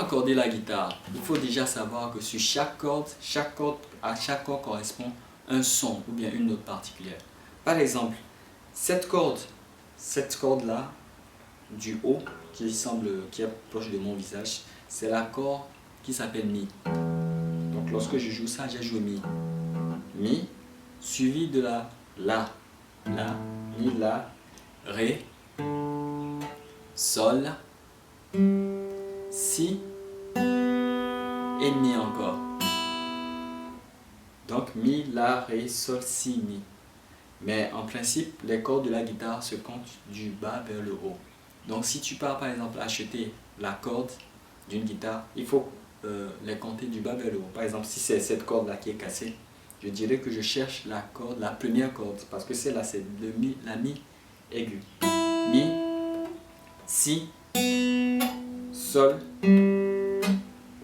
accorder la guitare, il faut déjà savoir que sur chaque corde, à chaque corde correspond un son ou bien une note particulière. Par exemple, cette corde là du haut qui est proche de mon visage, c'est la corde qui s'appelle Mi. Donc lorsque je joue ça, j'ai joué Mi. Mi suivi de la Mi, La, Ré, Sol, Si et Mi encore. Donc Mi, La, Ré, Sol, Si, Mi. Mais en principe, les cordes de la guitare se comptent du bas vers le haut. Donc si tu pars par exemple acheter la corde d'une guitare, il faut les compter du bas vers le haut. Par exemple, si c'est cette corde là qui est cassée, je dirais que je cherche la première corde, parce que celle-là c'est la Mi aigu. Mi, Si, Sol,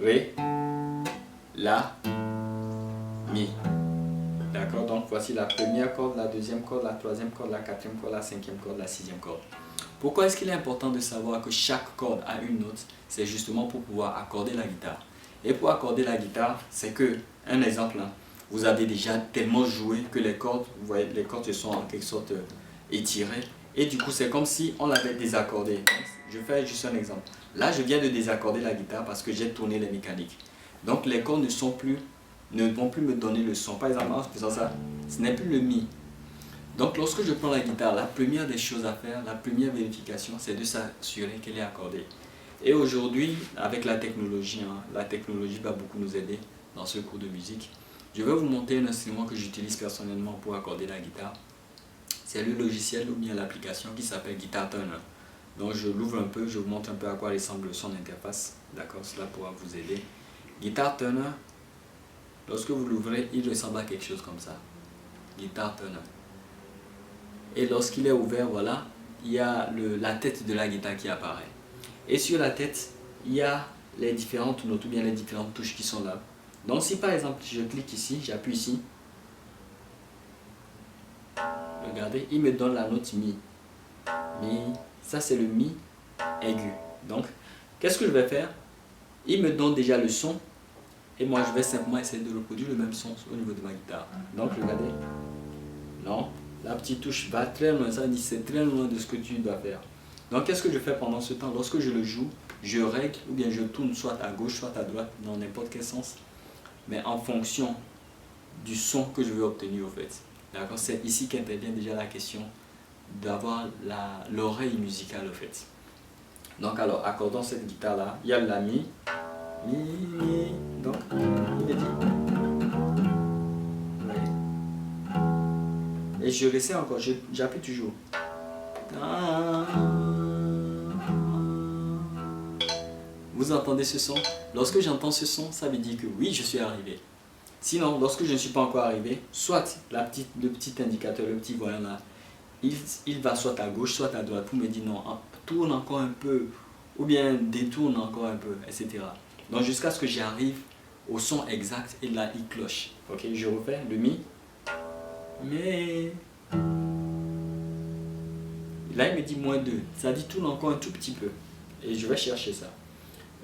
Ré, La, Mi. D'accord, donc voici la première corde, la deuxième corde, la troisième corde, la quatrième corde, la cinquième corde, la sixième corde. Pourquoi est-ce qu'il est important de savoir que chaque corde a une note? C'est justement pour pouvoir accorder la guitare. Et pour accorder la guitare, c'est que, un exemple, hein, vous avez déjà tellement joué que les cordes, vous voyez, les cordes se sont en quelque sorte étirées. Et du coup, c'est comme si on l'avait désaccordé. Je fais juste un exemple. Là, je viens de désaccorder la guitare parce que j'ai tourné les mécaniques. Donc, les cordes ne vont plus me donner le son. Par exemple, en faisant ça, ce n'est plus le Mi. Donc lorsque je prends la guitare, la première des choses à faire, la première vérification, c'est de s'assurer qu'elle est accordée. Et aujourd'hui, avec la technologie va beaucoup nous aider dans ce cours de musique. Je vais vous montrer un instrument que j'utilise personnellement pour accorder la guitare. C'est le logiciel ou bien l'application qui s'appelle Guitar Tuner. Donc je l'ouvre un peu, je vous montre un peu à quoi ressemble son interface. D'accord, cela pourra vous aider. Guitar Tuner, lorsque vous l'ouvrez, il ressemble à quelque chose comme ça. Guitar Tuner. Et lorsqu'il est ouvert, voilà, il y a la tête de la guitare qui apparaît. Et sur la tête, il y a les différentes notes ou bien les différentes touches qui sont là. Donc si par exemple je clique ici, j'appuie ici, regardez, il me donne la note Mi. Mi, ça c'est le Mi aigu. Donc, qu'est-ce que je vais faire? Il me donne déjà le son et moi je vais simplement essayer de reproduire le même son au niveau de ma guitare. Donc regardez, non. La petite touche va très loin, ça dit c'est très loin de ce que tu dois faire. Donc qu'est-ce que je fais pendant ce temps? Lorsque je le joue, je règle ou bien je tourne soit à gauche, soit à droite, dans n'importe quel sens, mais en fonction du son que je veux obtenir au fait. D'accord? C'est ici qu'intervient déjà la question d'avoir l'oreille musicale au fait. Donc alors, accordons cette guitare là, il y a la Mi, Mi, donc il est dit. Et je réessaye encore, j'appuie toujours. Vous entendez ce son? Lorsque j'entends ce son, ça veut dire que oui, je suis arrivé. Sinon, lorsque je ne suis pas encore arrivé, soit le petit indicateur, le petit voyant là, il va soit à gauche, soit à droite pour me dire non, tourne encore un peu, ou bien détourne encore un peu, etc. Donc jusqu'à ce que j'arrive au son exact et là il cloche. Ok, je refais le Mi. Mais là il me dit -2, ça dit tourne encore un tout petit peu et je vais chercher ça.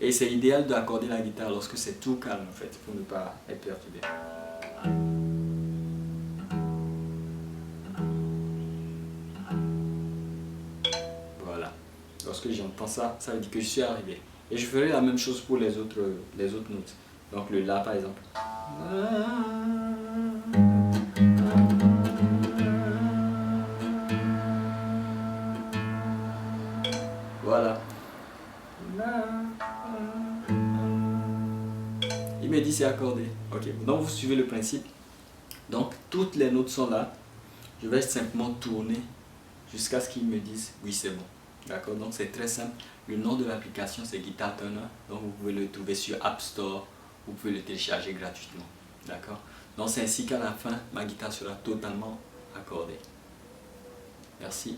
Et c'est idéal d'accorder la guitare lorsque c'est tout calme en fait, pour ne pas être perturbé. Voilà, lorsque j'entends ça, ça veut dire que je suis arrivé. Et je ferai la même chose pour les autres notes. Donc le La par exemple. Voilà. Il me dit c'est accordé. Ok, donc vous suivez le principe. Donc toutes les notes sont là. Je vais simplement tourner jusqu'à ce qu'ils me disent oui c'est bon. D'accord, donc c'est très simple. Le nom de l'application c'est Guitar Tuner. Donc vous pouvez le trouver sur App Store. Vous pouvez le télécharger gratuitement. D'accord. Donc c'est ainsi qu'à la fin ma guitare sera totalement accordée. Merci.